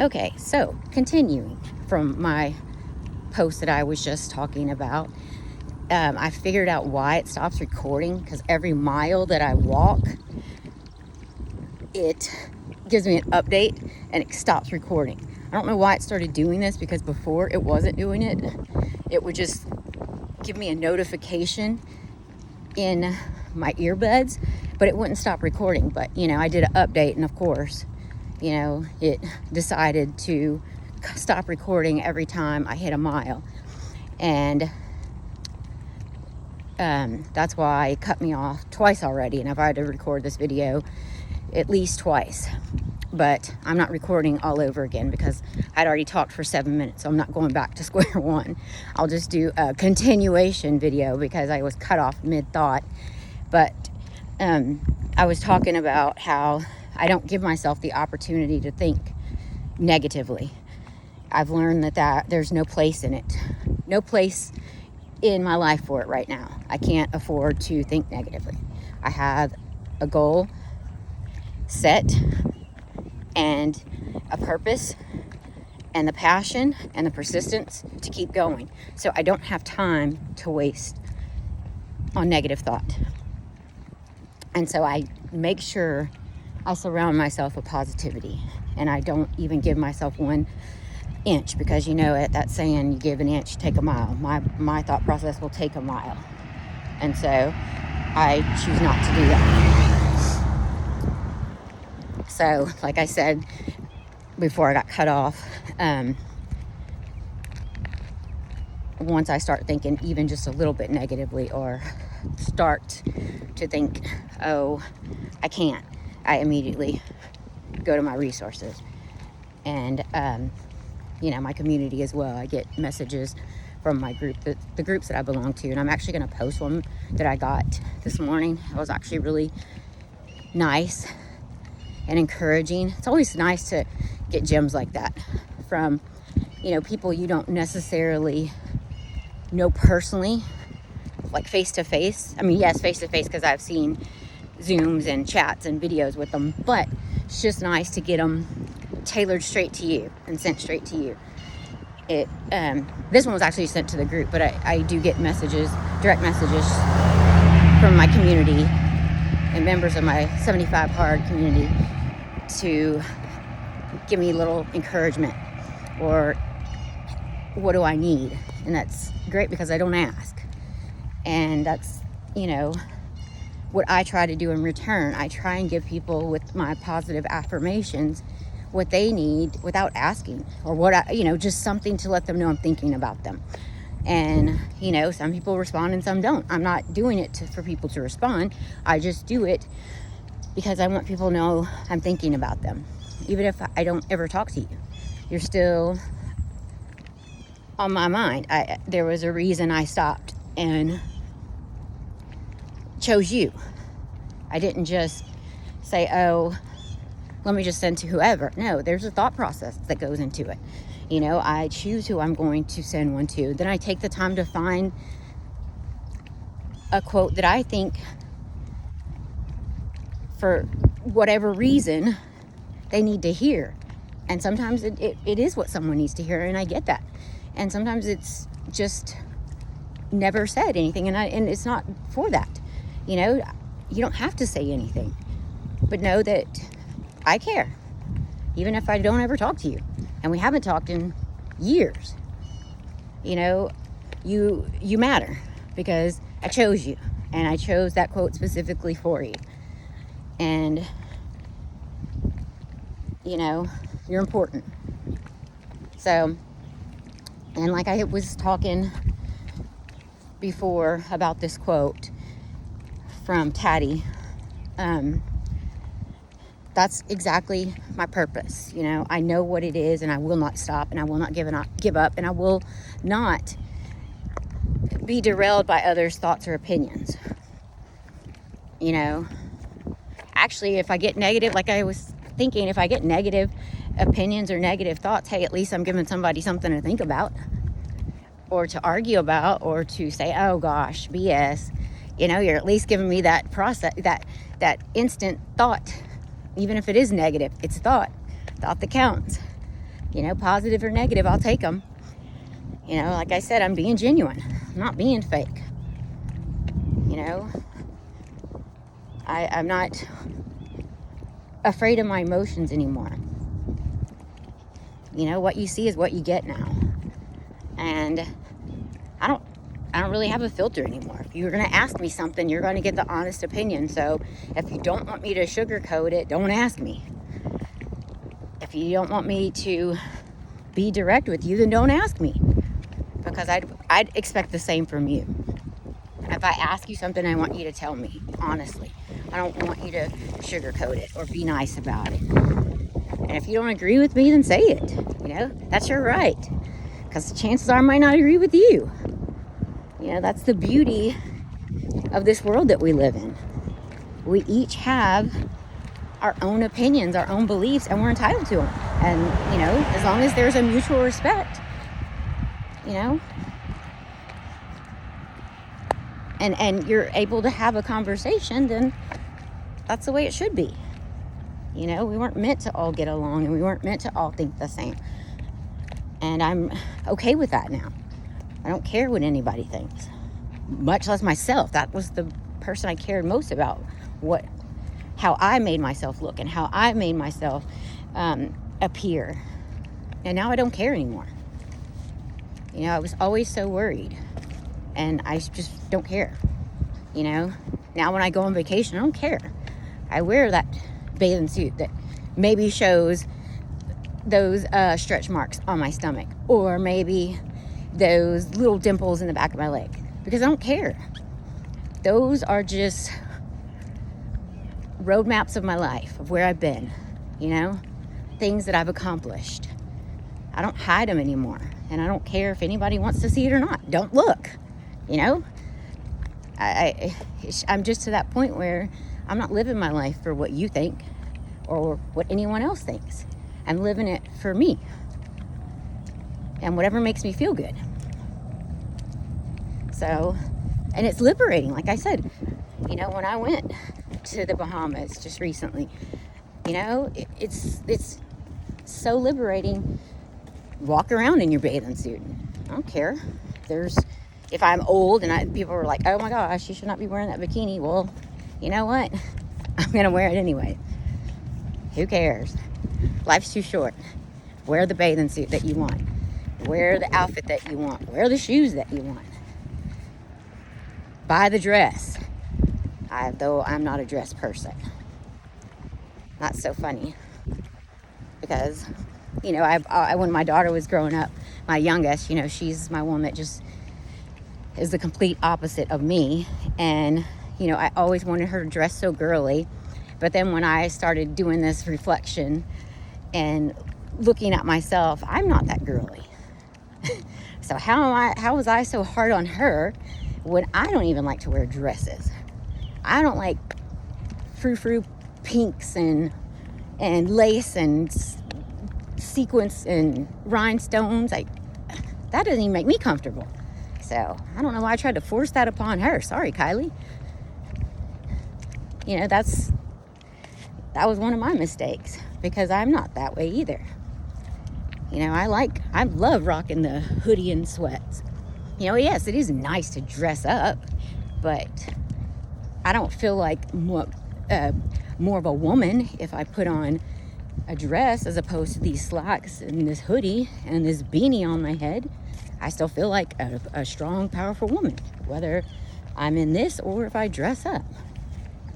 Okay, so continuing from my post that I was just talking about, I figured out why it stops recording, because every mile that I walk, it gives me an update and it stops recording. I don't know why it started doing this, because before it wasn't doing it. It would just give me a notification in my earbuds, but it wouldn't stop recording. But, I did an update, and of course, it decided to stop recording every time I hit a mile. And that's why it cut me off twice already, and I've had to record this video at least twice. But I'm not recording all over again, because I'd already talked for 7 minutes, so I'm not going back to square one. I'll just do a continuation video, because I was cut off mid-thought. But I was talking about how I don't give myself the opportunity to think negatively. I've learned that there's no place in it. No place in my life for it right now. I can't afford to think negatively. I have a goal set and a purpose and the passion and the persistence to keep going. So I don't have time to waste on negative thought. And so I make sure I surround myself with positivity, and I don't even give myself 1 inch, because that saying, you give an inch, take a mile. My thought process will take a mile, and so I choose not to do that. So, like I said before I got cut off, once I start thinking even just a little bit negatively, or start to think, oh, I can't, I immediately go to my resources. And my community as well. I get messages from my group, the groups that I belong to, and I'm actually going to post one that I got this morning. It was actually really nice and encouraging. It's always nice to get gems like that from people you don't necessarily know personally, like face to face. I mean, yes, face to face, because I've seen Zooms and chats and videos with them, but it's just nice to get them tailored straight to you and sent straight to you. This one was actually sent to the group, but I do get direct messages from my community and members of my 75 Hard community to give me a little encouragement, or what do I need? And that's great, because I don't ask. And that's, what I try to do in return. I try and give people, with my positive affirmations, what they need without asking, or just something to let them know I'm thinking about them. And, some people respond and some don't. I'm not doing it for people to respond. I just do it because I want people to know I'm thinking about them. Even if I don't ever talk to you, you're still on my mind. There was a reason I stopped and chose you. I didn't just say, oh, let me just send to whoever. No, there's a thought process that goes into it. I choose who I'm going to send one to. Then I take the time to find a quote that I think, for whatever reason, they need to hear. And sometimes it is what someone needs to hear, and I get that. And sometimes it's just never said anything, and it's not for that. You don't have to say anything, but know that I care, even if I don't ever talk to you, and we haven't talked in years. You matter, because I chose you, and I chose that quote specifically for you. And you're important. So, and like I was talking before about this quote from Cont'd, that's exactly my purpose. I know what it is, and I will not stop, and I will not give up, and I will not be derailed by others' thoughts or opinions. Actually, if I get negative, like I was thinking, if I get negative opinions or negative thoughts, hey, at least I'm giving somebody something to think about, or to argue about, or to say, oh gosh, BS. You're at least giving me that process, that instant thought. Even if it is negative, it's thought that counts. You know, positive or negative, I'll take them. You know, like I said, I'm being genuine. I'm not being fake. You know, I'm not afraid of my emotions anymore. You know, what you see is what you get now. And I don't really have a filter anymore. If you're going to ask me something, you're going to get the honest opinion. So if you don't want me to sugarcoat it, don't ask me. If you don't want me to be direct with you, then don't ask me. Because I'd expect the same from you. If I ask you something, I want you to tell me, honestly. I don't want you to sugarcoat it or be nice about it. And if you don't agree with me, then say it. You know, that's your right. Because the chances are I might not agree with you. You know, that's the beauty of this world that we live in. We each have our own opinions, our own beliefs, and we're entitled to them. And, you know, as long as there's a mutual respect, you know, and you're able to have a conversation, then that's the way it should be. You know, we weren't meant to all get along, and we weren't meant to all think the same. And I'm okay with that now. I don't care what anybody thinks, much less myself. That was the person I cared most about, how I made myself look and how I made myself appear. And now I don't care anymore. You know, I was always so worried, and I just don't care. You know, now when I go on vacation, I don't care. I wear that bathing suit that maybe shows those stretch marks on my stomach, or maybe those little dimples in the back of my leg, because I don't care. Those are just roadmaps of my life, of where I've been, you know, things that I've accomplished. I don't hide them anymore, and I don't care if anybody wants to see it or not. Don't look, you know. I'm just to that point where I'm not living my life for what you think or what anyone else thinks. I'm living it for me and whatever makes me feel good. So, and it's liberating, like I said. You know, when I went to the Bahamas just recently, you know, it's so liberating. Walk around in your bathing suit. I don't care. If I'm old and people are like, oh my gosh, you should not be wearing that bikini. Well, you know what? I'm gonna wear it anyway. Who cares? Life's too short. Wear the bathing suit that you want. Wear the outfit that you want. Wear the shoes that you want. Buy the dress. Though I'm not a dress person. That's so funny. Because, you know, when my daughter was growing up, my youngest, you know, she's my one that just is the complete opposite of me. And, you know, I always wanted her to dress so girly. But then when I started doing this reflection and looking at myself, I'm not that girly. So how was I so hard on her when I don't even like to wear dresses? I don't like frou-frou pinks and lace and sequins and rhinestones. That doesn't even make me comfortable. So I don't know why I tried to force that upon her. Sorry, Kylie. You know, that was one of my mistakes, because I'm not that way either. You know, I love rocking the hoodie and sweats. You know, yes, it is nice to dress up, but I don't feel like more of a woman if I put on a dress as opposed to these slacks and this hoodie and this beanie on my head. I still feel like a strong, powerful woman, whether I'm in this or if I dress up.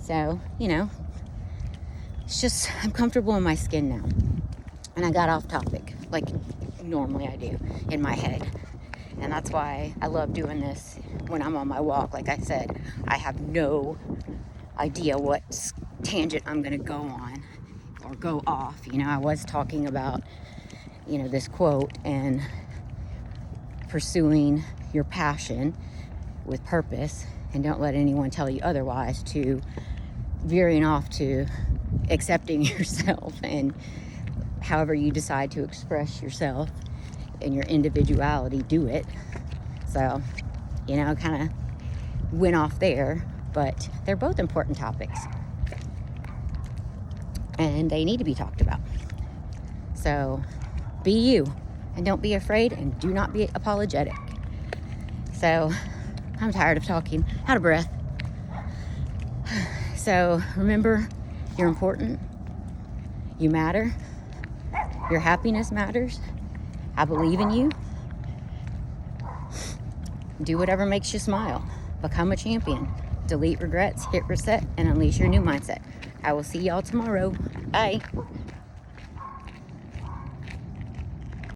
So, you know, it's just, I'm comfortable in my skin now. And I got off topic, like normally I do, in my head. And that's why I love doing this when I'm on my walk. Like I said, I have no idea what tangent I'm going to go on or go off. You know, I was talking about, you know, this quote and pursuing your passion with purpose, and don't let anyone tell you otherwise, to veering off to accepting yourself and however you decide to express yourself and your individuality, do it. So, you know, kind of went off there, but they're both important topics and they need to be talked about. So Be you, and don't be afraid, and do not be apologetic. So I'm tired of talking, out of breath. So remember, you're important. You matter. Your happiness matters. I believe in you. Do whatever makes you smile. Become a champion. Delete regrets, hit reset, and unleash your new mindset. I will see y'all tomorrow. Bye.